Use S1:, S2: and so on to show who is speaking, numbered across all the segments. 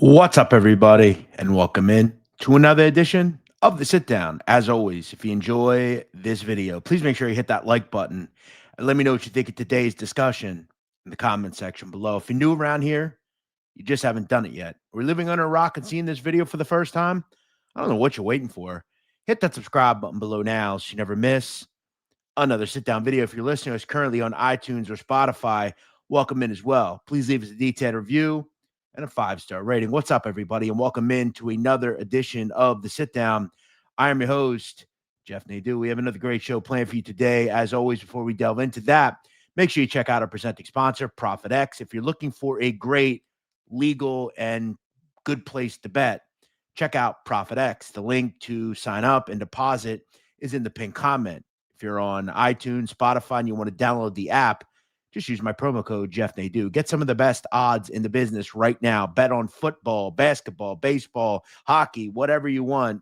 S1: What's up, everybody, and welcome in to another edition of the Sit Down. As always, if you enjoy this video, please make sure you hit that like button and let me know what you think of today's discussion in the comment section below. If you're new around here, you just haven't done it yet, or living under a rock and seeing this video for the first time, I don't know what you're waiting for. Hit that subscribe button below now so you never miss another sit down video. If you're listening to us currently on iTunes or Spotify, welcome in as well. Please leave us a detailed review and a 5-star rating. What's up, everybody, and welcome in to another edition of the Sit Down. I am your host, Jeff Nadu. We have another great show planned for you today. As always, before we delve into that, make sure you check out our presenting sponsor, Profit X. If you're looking for a great legal and good place to bet, check out Profit X. The link to sign up and deposit is in the pinned comment. If you're on iTunes, Spotify, and you want to download the app, just use my promo code, Jeff Nadu. Get some of the best odds in the business right now. Bet on football, basketball, baseball, hockey, whatever you want,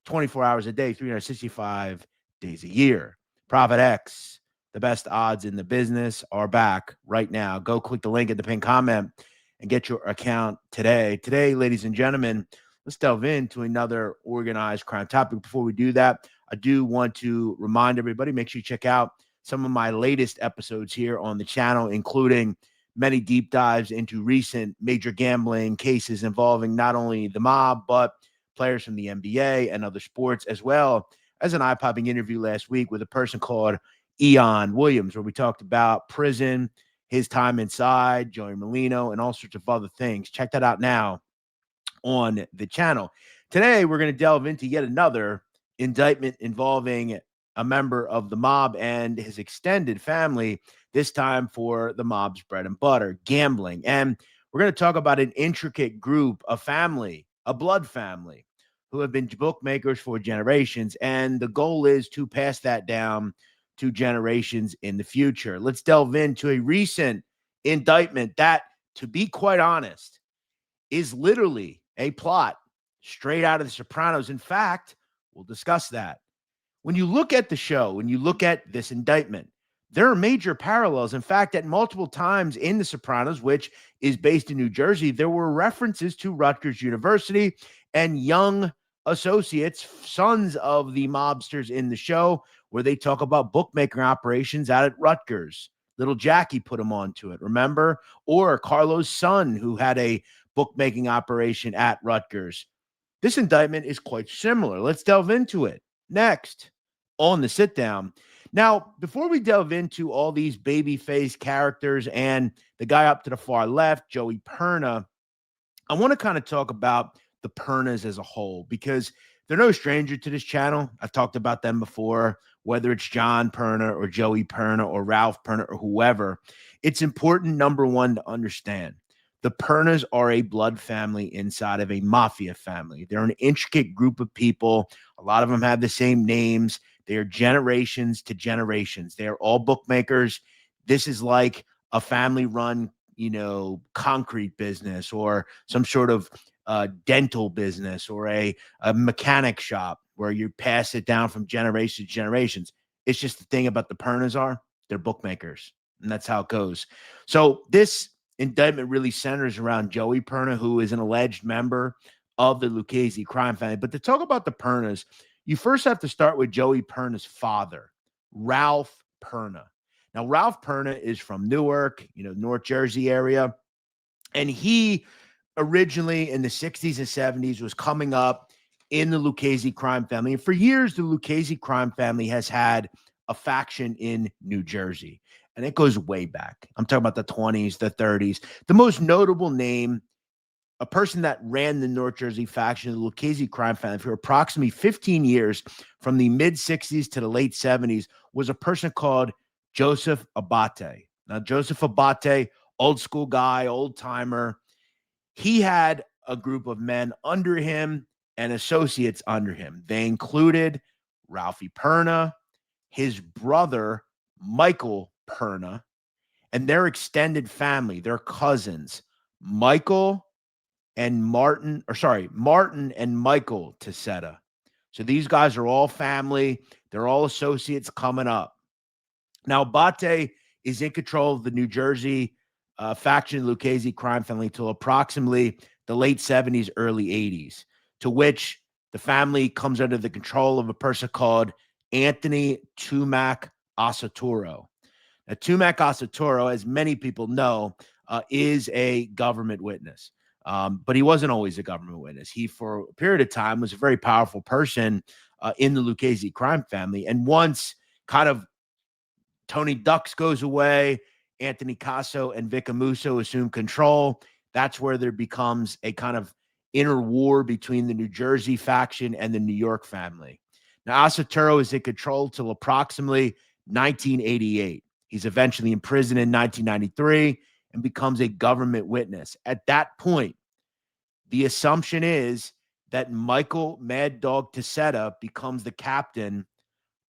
S1: 24 hours a day, 365 days a year. Profit X, the best odds in the business, are back right now. Go click the link in the pinned comment and get your account today. Today, ladies and gentlemen, let's delve into another organized crime topic. Before we do that, I do want to remind everybody, make sure you check out some of my latest episodes here on the channel, including many deep dives into recent major gambling cases involving not only the mob, but players from the NBA and other sports, as well as an eye-popping interview last week with a person called Eon Williams, where we talked about prison, his time inside, Joey Molino, and all sorts of other things. Check that out now on the channel. Today, we're going to delve into yet another indictment involving a member of the mob and his extended family, this time for the mob's bread and butter, gambling. And we're going to talk about an intricate group, a family, a blood family, who have been bookmakers for generations. And the goal is to pass that down to generations in the future. Let's delve into a recent indictment that, to be quite honest, is literally a plot straight out of The Sopranos. In fact, we'll discuss that. When you look at the show, when you look at this indictment, there are major parallels. In fact, at multiple times in The Sopranos, which is based in New Jersey, there were references to Rutgers University and young associates, sons of the mobsters in the show, where they talk about bookmaking operations out at Rutgers. Little Jackie put him onto it, remember? Or Carlo's son, who had a bookmaking operation at Rutgers. This indictment is quite similar. Let's delve into it next on the sit down. Now, before we delve into all these babyface characters and the guy up to the far left, Joey Perna, I want to kind of talk about the Pernas as a whole, because they're no stranger to this channel. I've talked about them before, whether it's John Perna or Joey Perna or Ralph Perna or whoever. It's important, number one, to understand the Pernas are a blood family inside of a mafia family. They're an intricate group of people. A lot of them have the same names. They are generations to generations. They are all bookmakers. This is like a family run, concrete business or some sort of dental business or a mechanic shop where you pass it down from generation to generations. It's just the thing about the Pernas are they're bookmakers, and that's how it goes. So this indictment really centers around Joey Perna, who is an alleged member of the Lucchese crime family. But to talk about the Pernas, you first have to start with Joey Perna's father, Ralph Perna. Now, Ralph Perna is from Newark, North Jersey area. And he originally in the 60s and 70s was coming up in the Lucchese crime family. And for years, the Lucchese crime family has had a faction in New Jersey. And it goes way back. I'm talking about the 20s, the 30s. The most notable name, a person that ran the North Jersey faction of the Lucchese crime family for approximately 15 years, from the mid-60s to the late 70s, was a person called Joseph Abate. Now, Joseph Abate, old school guy, old timer. He had a group of men under him and associates under him. They included Ralphie Perna, his brother, Michael Perna, and their extended family, their cousins, Martin and Michael Tessetta. So these guys are all family. They're all associates coming up. Now, Abate is in control of the New Jersey faction Lucchese crime family until approximately the late 70s, early 80s, to which the family comes under the control of a person called Anthony Tumac Asatoro. Now, Tumac Asatoro, as many people know, is a government witness. But he wasn't always a government witness. He, for a period of time, was a very powerful person in the Lucchese crime family. And once kind of Tony Ducks goes away, Anthony Casso and Vic Amuso assume control. That's where there becomes a kind of inner war between the New Jersey faction and the New York family. Now, Asatoro is in control till approximately 1988. He's eventually imprisoned in 1993 and becomes a government witness. At that point, the assumption is that Michael Mad Dog Tessetta becomes the captain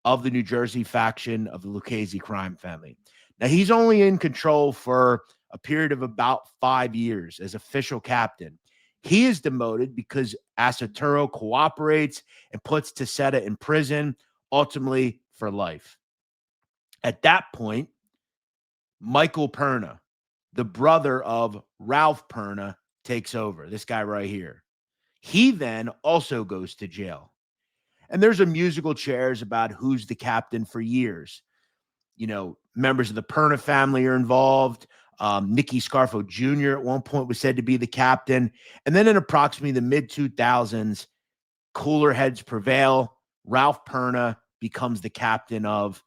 S1: of the New Jersey faction of the Lucchese crime family. Now, he's only in control for a period of about 5 years as official captain. He is demoted because Asatoro cooperates and puts Tessetta in prison, ultimately for life. At that point, Michael Perna, the brother of Ralph Perna, takes over. This guy right here. He then also goes to jail. And there's a musical chairs about who's the captain for years. You know, members of the Perna family are involved. Mikey Scars Jr. at one point was said to be the captain. And then in approximately the mid-2000s, cooler heads prevail. Ralph Perna becomes the captain of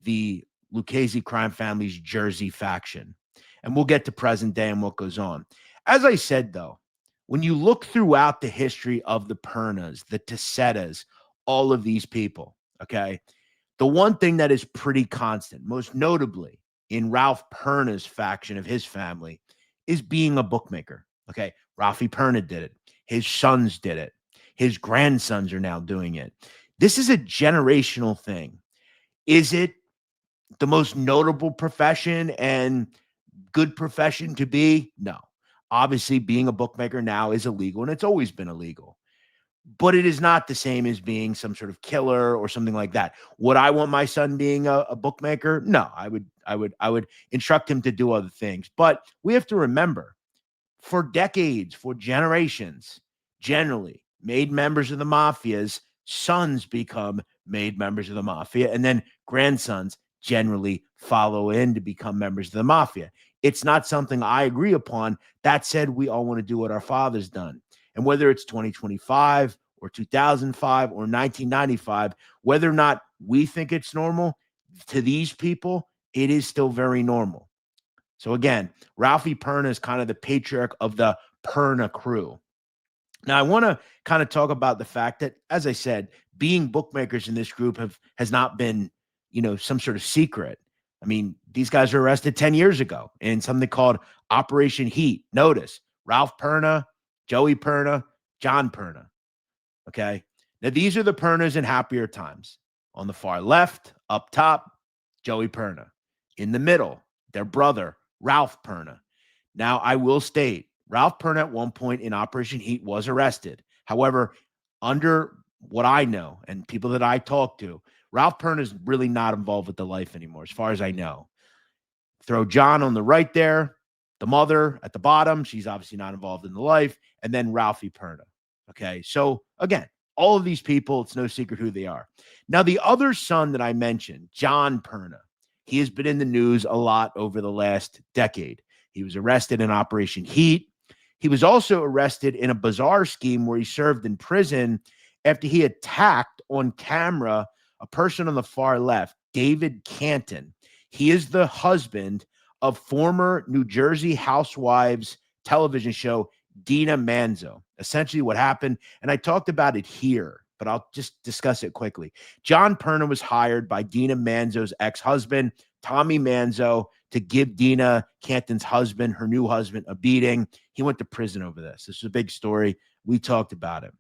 S1: the Lucchese crime family's Jersey faction. And we'll get to present day and what goes on. As I said, though, when you look throughout the history of the Pernas, the Tessettas, all of these people, okay, the one thing that is pretty constant, most notably in Ralph Perna's faction of his family, is being a bookmaker. Okay, Ralphie Perna did it. His sons did it. His grandsons are now doing it. This is a generational thing. Is it the most notable profession and good profession to be? No. Obviously, being a bookmaker now is illegal, and it's always been illegal. But it is not the same as being some sort of killer or something like that. Would I want my son being a bookmaker? No, I would instruct him to do other things. But we have to remember, for decades, for generations, generally made members of the mafias, sons become made members of the mafia, and then grandsons generally follow in to become members of the mafia. It's not something I agree upon. That said, we all want to do what our father's done. And whether it's 2025 or 2005 or 1995, whether or not we think it's normal, to these people, it is still very normal. So again, Ralphie Perna is kind of the patriarch of the Perna crew. Now, I want to kind of talk about the fact that, as I said, being bookmakers in this group has not been, some sort of secret. I mean, these guys were arrested 10 years ago in something called Operation Heat. Notice Ralph Perna, Joey Perna, John Perna. Okay. Now, these are the Pernas in happier times. On the far left, up top, Joey Perna. In the middle, their brother, Ralph Perna. Now, I will state, Ralph Perna at one point in Operation Heat was arrested. However, under what I know and people that I talk to, Ralph Perna is really not involved with the life anymore, as far as I know. Throw John on the right there, the mother at the bottom. She's obviously not involved in the life. And then Ralphie Perna. Okay. So again, all of these people, it's no secret who they are. Now, the other son that I mentioned, John Perna, he has been in the news a lot over the last decade. He was arrested in Operation Heat. He was also arrested in a bizarre scheme where he served in prison after he attacked on camera a person on the far left, David Canton. He is the husband of former New Jersey Housewives television show Dina Manzo. Essentially what happened, and I talked about it here, but I'll just discuss it quickly. John Perna was hired by Dina Manzo's ex-husband, Tommy Manzo, to give Dina Canton's husband, her new husband, a beating. He went to prison over this. This is a big story. We talked about it.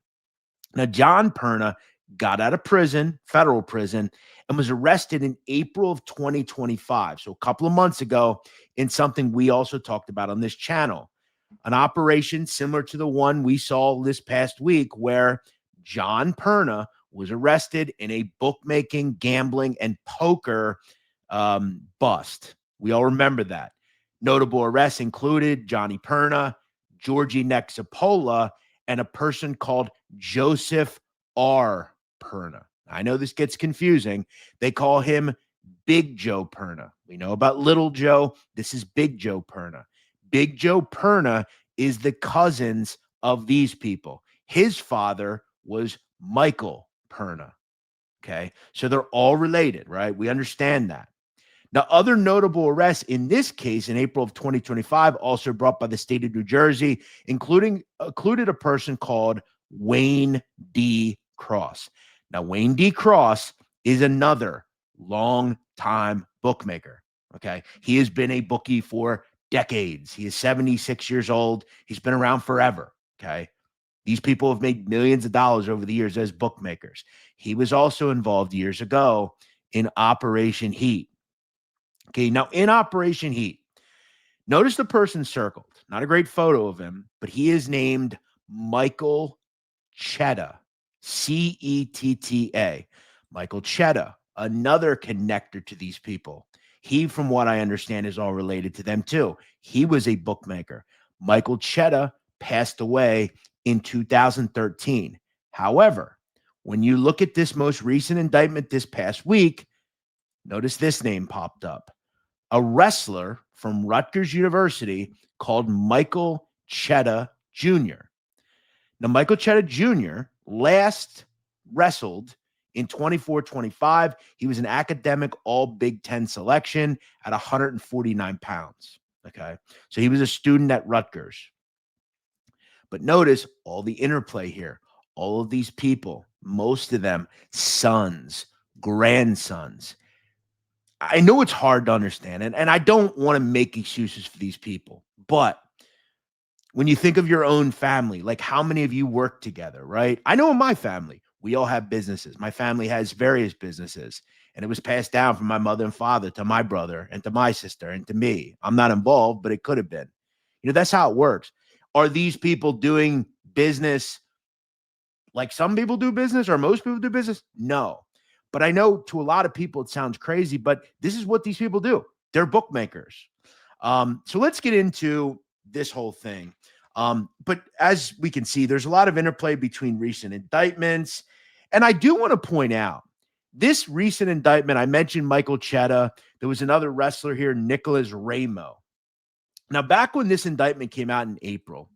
S1: Now, John Perna got out of prison, federal prison, and was arrested in April of 2025. So a couple of months ago, in something we also talked about on this channel, an operation similar to the one we saw this past week where John Perna was arrested in a bookmaking, gambling, and poker bust. We all remember that. Notable arrests included Johnny Perna, Georgie Nexapola, and a person called Joseph R. Perna. I know this gets confusing. They call him Big Joe Perna. We know about Little Joe. This is Big Joe Perna. Big Joe Perna is the cousins of these people. His father was Michael Perna. Okay. So they're all related, right? We understand that. Now, other notable arrests in this case in April of 2025, also brought by the state of New Jersey, included a person called Wayne D. Cross. Now, Wayne D. Cross is another long-time bookmaker. Okay. He has been a bookie for decades. He is 76 years old. He's been around forever. Okay. These people have made millions of dollars over the years as bookmakers. He was also involved years ago in Operation Heat. Okay, now in Operation Heat, notice the person circled. Not a great photo of him, but he is named Michael Chetta, Cetta. Michael Chetta, another connector to these people. He, from what I understand, is all related to them too. He was a bookmaker. Michael Chetta passed away in 2013. However, when you look at this most recent indictment this past week, notice this name popped up. A wrestler from Rutgers University called Michael Chetta Jr. Now, Michael Chetta Jr. last wrestled in 24-25. He was an academic all Big Ten selection at 149 pounds. Okay. So he was a student at Rutgers. But notice all the interplay here. All of these people, most of them sons, grandsons. I know it's hard to understand, and I don't want to make excuses for these people, but when you think of your own family, like how many of you work together, right? I know in my family, we all have businesses. My family has various businesses, and it was passed down from my mother and father to my brother and to my sister and to me. I'm not involved, but it could have been. You know, that's how it works. Are these people doing business like some people do business or most people do business? No. But I know to a lot of people it sounds crazy, but this is what these people do. They're bookmakers. So let's get into this whole thing. But as we can see, there's a lot of interplay between recent indictments. And I do want to point out this recent indictment, I mentioned Michael Chetta. There was another wrestler here, Nicholas Ramo. Now, back when this indictment came out in April,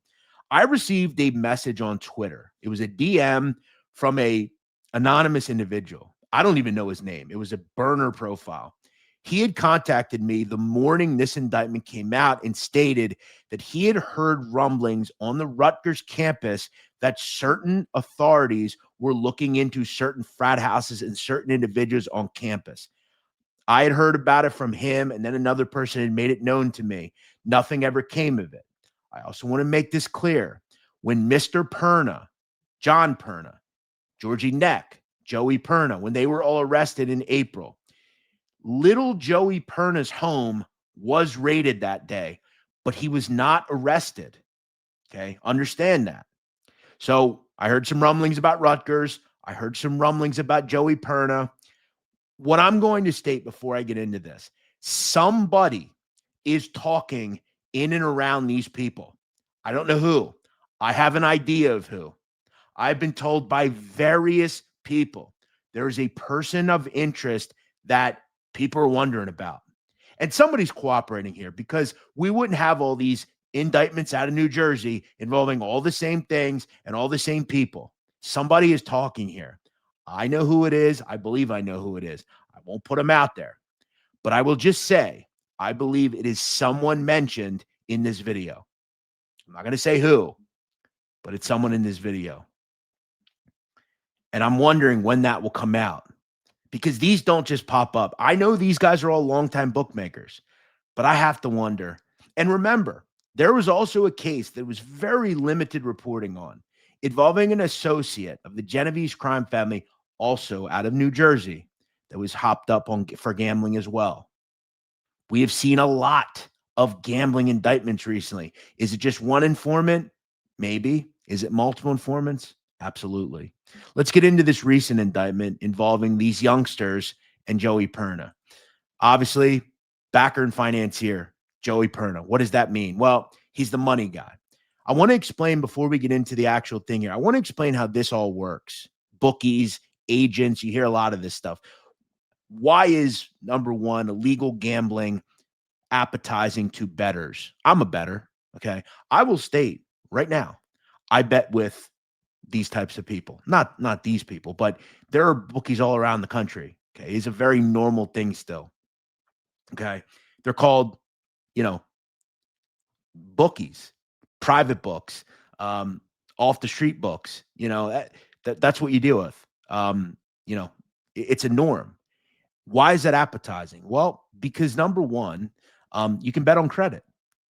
S1: I received a message on Twitter. It was a DM from a anonymous individual. I don't even know his name. It was a burner profile. He had contacted me the morning this indictment came out and stated that he had heard rumblings on the Rutgers campus that certain authorities were looking into certain frat houses and certain individuals on campus. I had heard about it from him, and then another person had made it known to me. Nothing ever came of it. I also want to make this clear. When Mr. Perna, John Perna, Georgie Neck, Joey Perna, when they were all arrested in April, little Joey Perna's home was raided that day, but he was not arrested. Okay, understand that. So I heard some rumblings about Rutgers. I heard some rumblings about Joey Perna. What I'm going to state before I get into this, somebody is talking in and around these people. I don't know who. I have an idea of who. I've been told by various people there is a person of interest that people are wondering about. And somebody's cooperating here because we wouldn't have all these indictments out of New Jersey involving all the same things and all the same people. Somebody is talking here. I know who it is. I believe I know who it is. I won't put them out there, but I will just say, I believe it is someone mentioned in this video. I'm not going to say who, but it's someone in this video. And I'm wondering when that will come out because these don't just pop up. I know these guys are all longtime bookmakers, but I have to wonder. And remember, there was also a case that was very limited reporting on involving an associate of the Genovese crime family, also out of New Jersey, that was hopped up on for gambling as well. We have seen a lot of gambling indictments recently. Is it just one informant? Maybe. Is it multiple informants? Absolutely. Let's get into this recent indictment involving these youngsters and Joey Perna. Obviously, backer and financier, Joey Perna. What does that mean? Well, he's the money guy. I want to explain before we get into the actual thing here. I want to explain how this all works. Bookies, agents, you hear a lot of this stuff. Why is number one, illegal gambling appetizing to bettors? I'm a bettor. Okay. I will state right now, I bet with these types of people. Not these people, but there are bookies all around the country. Okay. It's a very normal thing still. Okay. They're called, you know, bookies, private books, um, off the street books. That's what you deal with. You know, it's a norm. Why is that appetizing? Well, because number one, you can bet on credit,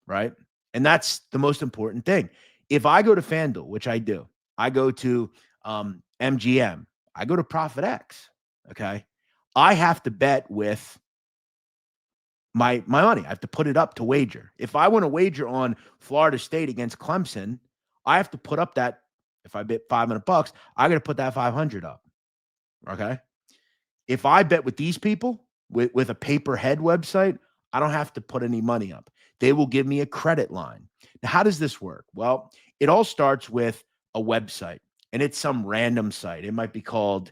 S1: right? And that's the most important thing. If I go to FanDuel, which I do, I go to MGM, I go to Profit X, okay? I have to bet with my money. I have to put it up to wager. If I want to wager on Florida State against Clemson, I have to put up that. If I bet $500, I got to put that 500 up. Okay. If I bet with these people with a paper head website, I don't have to put any money up. They will give me a credit line. Now, how does this work? Well, it all starts with a website, and it's some random site. It might be called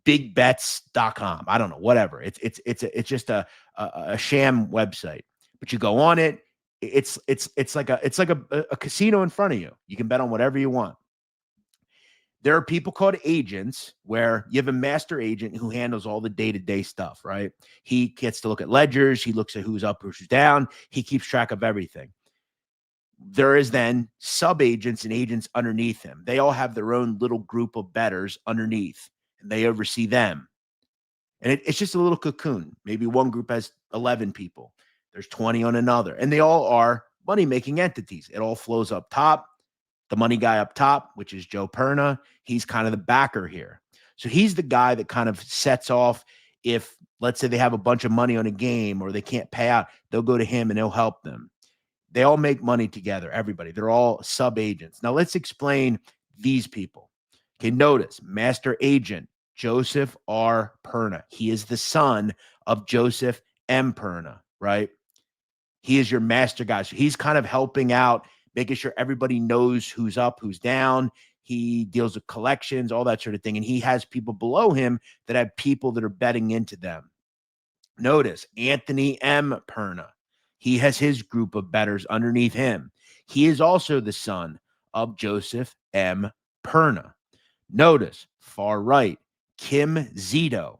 S1: bigbets.com. I don't know, whatever. It's just a sham website. But you go on it, it's like a casino in front of you. You can bet on whatever you want. There are people called agents where you have a master agent who handles all the day-to-day stuff, right? He gets to look at ledgers. He looks at who's up, who's down. He keeps track of everything. There is then sub-agents and agents underneath him. They all have their own little group of bettors underneath, and they oversee them. And it's just a little cocoon. Maybe one group has 11 people. There's 20 on another. And they all are money-making entities. It all flows up top. The money guy up top, which is Joe Perna, he's kind of the backer here. So he's the guy that kind of sets off if, let's say, they have a bunch of money on a game or they can't pay out, they'll go to him and he'll help them. They all make money together, everybody. They're all sub-agents. Now, let's explain these people. Okay, notice, master agent, Joseph R. Perna. He is the son of Joseph M. Perna, right? He is your master guy. So he's kind of helping out, making sure everybody knows who's up, who's down. He deals with collections, all that sort of thing. And he has people below him that have people that are betting into them. Notice Anthony M. Perna. He has his group of bettors underneath him. He is also the son of Joseph M. Perna. Notice far right, Kim Zito.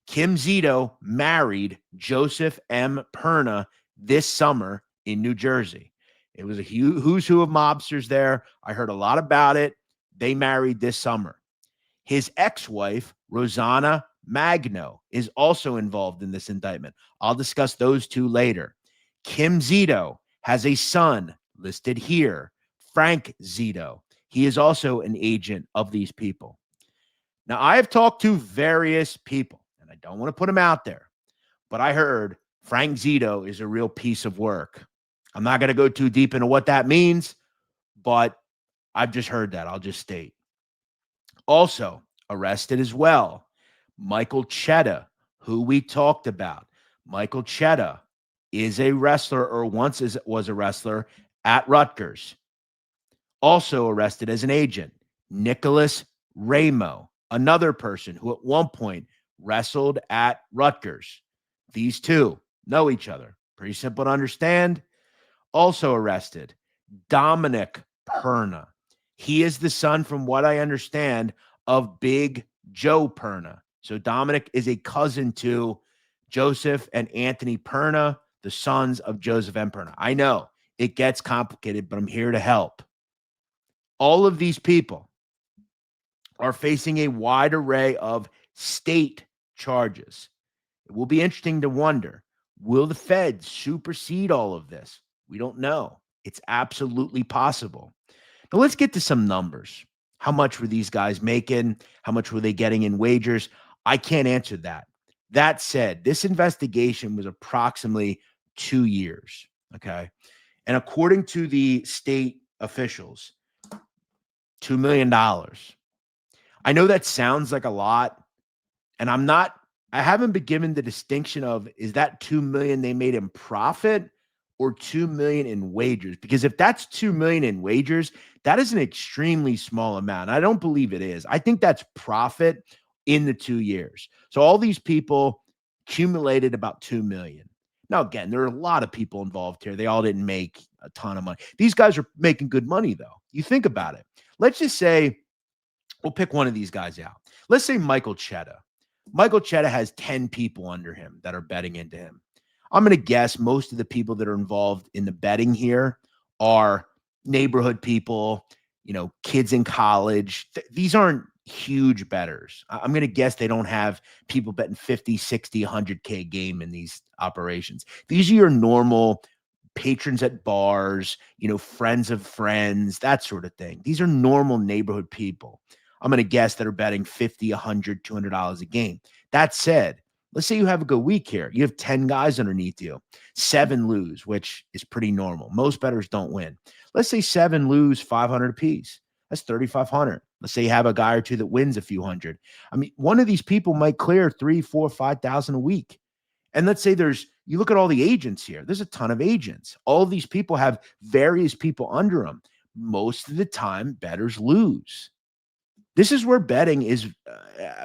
S1: Kim Zito married Joseph M. Perna this summer in New Jersey. It was a who's who of mobsters there. I heard a lot about it. They married this summer. His ex-wife, Rosanna Magno, is also involved in this indictment. I'll discuss those two later. Kim Zito has a son listed here, Frank Zito. He is also an agent of these people. Now, I have talked to various people, and I don't want to put them out there, but I heard Frank Zito is a real piece of work. I'm not going to go too deep into what that means, but I've just heard that. I'll just state. Also arrested as well, Michael Chetta, who we talked about. Michael Chetta is a wrestler, or once was a wrestler at Rutgers. Also arrested as an agent, Nicholas Ramo, another person who at one point wrestled at Rutgers. These two know each other. Pretty simple to understand. Also arrested, Dominic Perna. He is the son, from what I understand, of Big Joe Perna. So Dominic is a cousin to Joseph and Anthony Perna, the sons of Joseph M. Perna. I know it gets complicated, but I'm here to help. All of these people are facing a wide array of state charges. It will be interesting to wonder, will the feds supersede all of this? We don't know. It's absolutely possible. Now let's get to some numbers. How much were these guys making? How much were they getting in wagers? I can't answer that. That said, this investigation was approximately 2 years. Okay. And according to the state officials, $2 million. I know that sounds like a lot, and I haven't been given the distinction of, is that 2 million they made in profit, or 2 million in wagers? Because if that's 2 million in wagers, that is an extremely small amount. I don't believe it is. I think that's profit in the 2 years. So all these people accumulated about 2 million. Now, again, there are a lot of people involved here. They all didn't make a ton of money. These guys are making good money, though. You think about it. Let's just say we'll pick one of these guys out. Let's say Michael Chetta. Michael Chetta has 10 people under him that are betting into him. I'm going to guess most of the people that are involved in the betting here are neighborhood people, kids in college. These aren't huge bettors. I'm going to guess they don't have people betting 50, 60, 100K a game in these operations. These are your normal patrons at bars, friends of friends, that sort of thing. These are normal neighborhood people. I'm going to guess that are betting 50, 100, $200 a game. That said, let's say you have a good week here. You have 10 guys underneath you. 7 lose, which is pretty normal. Most bettors don't win. Let's say 7 lose 500 apiece. That's 3,500. Let's say you have a guy or two that wins a few hundred. I mean, one of these people might clear 3, 4, 5,000 a week. And let's say you look at all the agents here. There's a ton of agents. All of these people have various people under them. Most of the time, bettors lose. This is where betting is,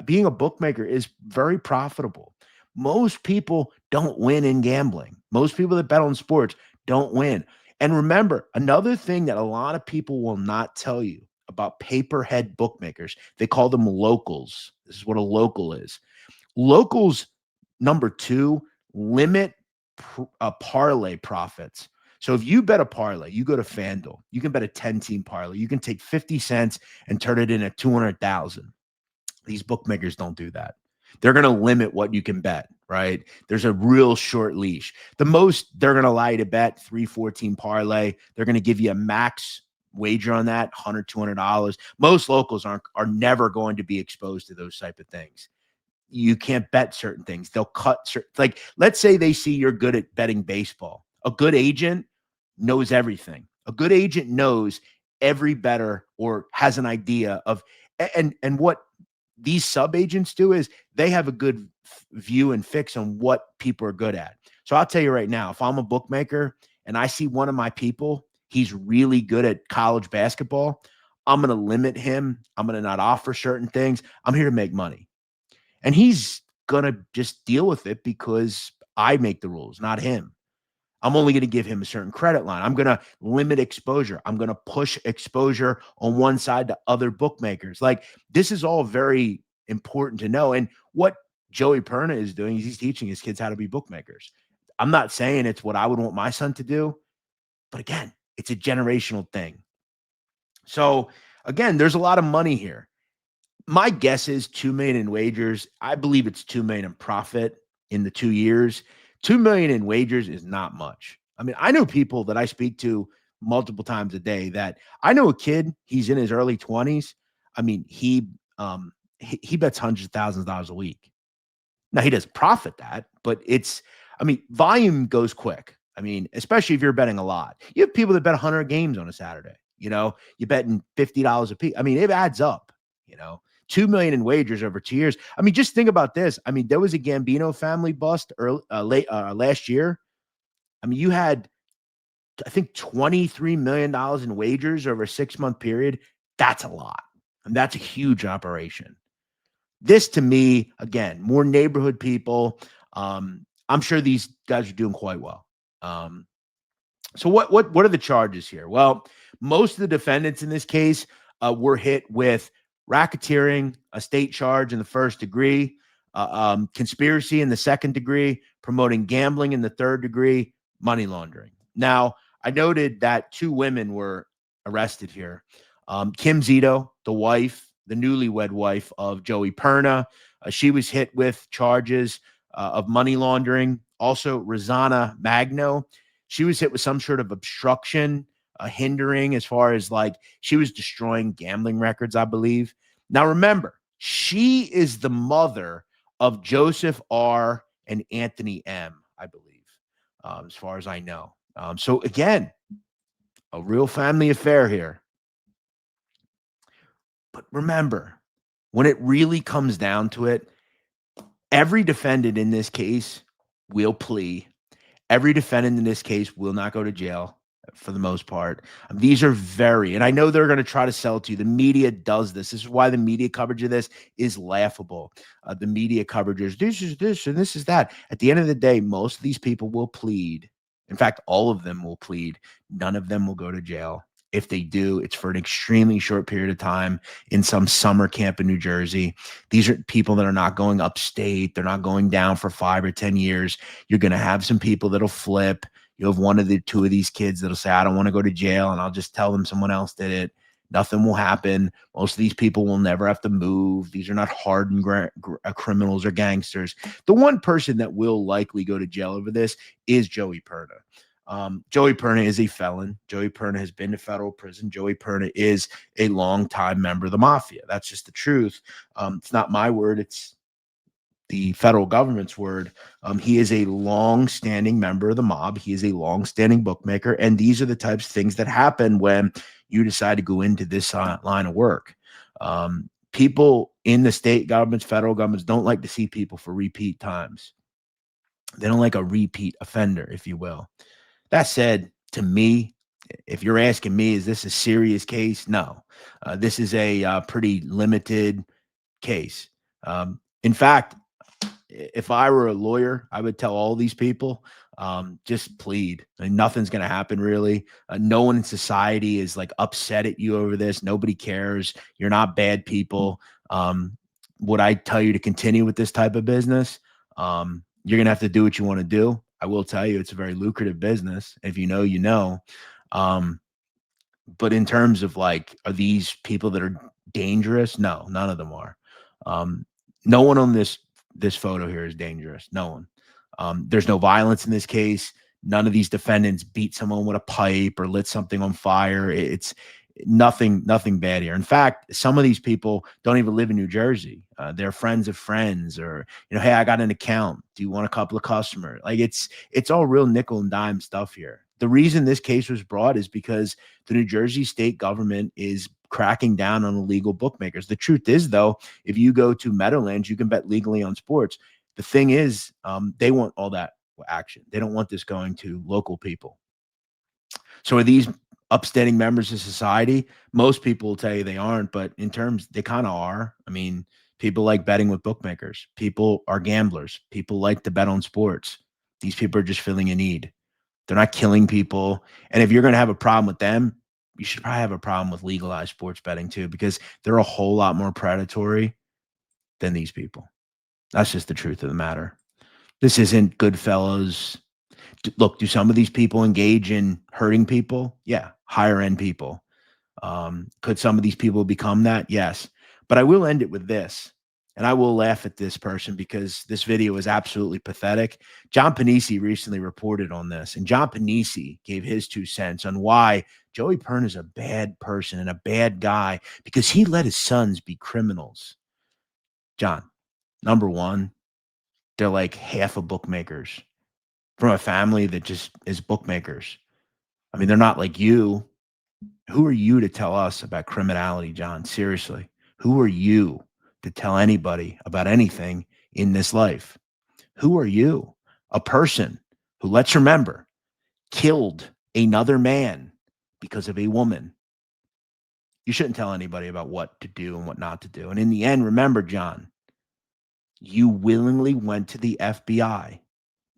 S1: being a bookmaker is very profitable. Most people don't win in gambling. Most people that bet on sports don't win. And remember, another thing that a lot of people will not tell you about paperhead bookmakers, they call them locals. This is what a local is. Locals, number 2, limit parlay profits. So if you bet a parlay, you go to FanDuel, you can bet a 10-team parlay. You can take 50 cents and turn it into 200,000. These bookmakers don't do that. They're going to limit what you can bet, right? There's a real short leash. The most they're going to allow you to bet 3, 4-team parlay. They're going to give you a max wager on that, $100, $200. Most locals are never going to be exposed to those type of things. You can't bet certain things. They'll cut like, let's say they see you're good at betting baseball. A good agent knows everything. A good agent knows every bettor or has an idea of, and what these sub agents do is they have a good view and fix on what people are good at. So I'll tell you right now, if I'm a bookmaker and I see one of my people, he's really good at college basketball, I'm going to limit him. I'm going to not offer certain things. I'm here to make money. And he's going to just deal with it because I make the rules, not him. I'm only going to give him a certain credit line. I'm going to limit exposure. I'm going to push exposure on one side to other bookmakers. Like, this is all very important to know. And what Joey Perna is doing is he's teaching his kids how to be bookmakers. I'm not saying it's what I would want my son to do, but again, it's a generational thing. So again, there's a lot of money here. My guess is 2 million in wagers. I believe it's 2 million in profit in the 2 years. 2 million in wagers is not much. I mean, I know people that I speak to multiple times a day that I know a kid, he's in his early 20s. I mean, he bets hundreds of thousands of dollars a week. Now he doesn't profit that, but volume goes quick. I mean, especially if you're betting a lot. You have people that bet 100 games on a Saturday. You're betting $50 a piece. I mean, it adds up, 2 million in wagers over 2 years. I mean, just think about this. I mean, there was a Gambino family bust last year. I mean, you had, I think, $23 million in wagers over a 6-month period. That's a lot. And that's a huge operation. This, to me, again, more neighborhood people. I'm sure these guys are doing quite well. So what are the charges here? Well, most of the defendants in this case were hit with racketeering, a state charge in the first degree, conspiracy in the second degree, promoting gambling in the third degree, money laundering. Now, I noted that 2 women were arrested here. Kim Zito, the wife, the newlywed wife of Joey Perna, she was hit with charges of money laundering. Also, Rosanna Magno, she was hit with some sort of obstruction, hindering, as far as like she was destroying gambling records, I believe. Now, remember, she is the mother of Joseph R. and Anthony M., I believe, as far as I know. So again, a real family affair here. But remember, when it really comes down to it, every defendant in this case will plea. Every defendant in this case will not go to jail for the most part. These are very, and I know they're going to try to sell it to you. The media does this. This is why the media coverage of this is laughable. The media coverage is this is this and this is that. At the end of the day, most of these people will plead. In fact, all of them will plead. None of them will go to jail. If they do, it's for an extremely short period of time in some summer camp in New Jersey. These are people that are not going upstate. They're not going down for 5 or 10 years. You're going to have some people that'll flip. You have one of the two of these kids that'll say, I don't want to go to jail, and I'll just tell them someone else did it. Nothing will happen. Most of these people will never have to move. These are not hardened criminals or gangsters. The one person that will likely go to jail over this is Joey Perna. Joey Perna is a felon. Joey Perna has been to federal prison. Joey Perna is a longtime member of the mafia. That's just the truth. It's not my word. It's the federal government's word. He is a long-standing member of the mob. He is a long-standing bookmaker. And these are the types of things that happen when you decide to go into this line of work. People in the state governments, federal governments don't like to see people for repeat times. They don't like a repeat offender, if you will. That said, to me, if you're asking me, is this a serious case? No. This is a pretty limited case. In fact, if I were a lawyer, I would tell all these people, just plead. I mean, nothing's going to happen really. No one in society is like upset at you over this. Nobody cares. You're not bad people. Would I tell you to continue with this type of business? You're going to have to do what you want to do. I will tell you, it's a very lucrative business. If you know, you know. But in terms of like, are these people that are dangerous? No, none of them are. No one on this photo here is dangerous. No one. There's no violence in this case. None of these defendants beat someone with a pipe or lit something on fire. It's nothing bad here. In fact, some of these people don't even live in New Jersey. They're friends of friends, or, you know, hey, I got an account. Do you want a couple of customers? Like it's all real nickel and dime stuff here. The reason this case was brought is because the New Jersey state government is cracking down on illegal bookmakers. The truth is, though, if you go to Meadowlands, you can bet legally on sports. The thing is, they want all that action. They don't want this going to local people. So are these upstanding members of society? Most people will tell you they aren't, but in terms, they kind of are. I mean, people like betting with bookmakers. People are gamblers. People like to bet on sports. These people are just filling a need. They're not killing people. And if you're going to have a problem with them, you should probably have a problem with legalized sports betting too, because they're a whole lot more predatory than these people. That's just the truth of the matter. This isn't Goodfellas. Look, do some of these people engage in hurting people? Yeah, higher end people. Could some of these people become that? Yes. But I will end it with this. And I will laugh at this person because this video is absolutely pathetic. John Panisi recently reported on this, and John Panisi gave his 2 cents on why Joey Perna is a bad person and a bad guy because he let his sons be criminals. John, number one, they're like half of bookmakers from a family that just is bookmakers. I mean, they're not like you. Who are you to tell us about criminality, John? Seriously, who are you to tell anybody about anything in this life? Who are you? A person who, let's remember, killed another man because of a woman. You shouldn't tell anybody about what to do and what not to do. And in the end, remember, John, you willingly went to the FBI.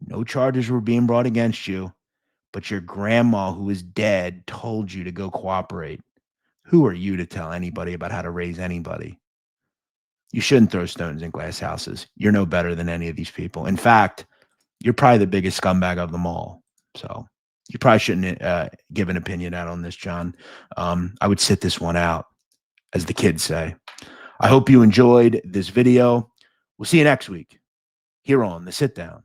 S1: No charges were being brought against you, but your grandma, who is dead, told you to go cooperate. Who are you to tell anybody about how to raise anybody? You shouldn't throw stones in glass houses. You're no better than any of these people. In fact, you're probably the biggest scumbag of them all. So you probably shouldn't give an opinion out on this, John. I would sit this one out, as the kids say. I hope you enjoyed this video. We'll see you next week here on The Sit Down.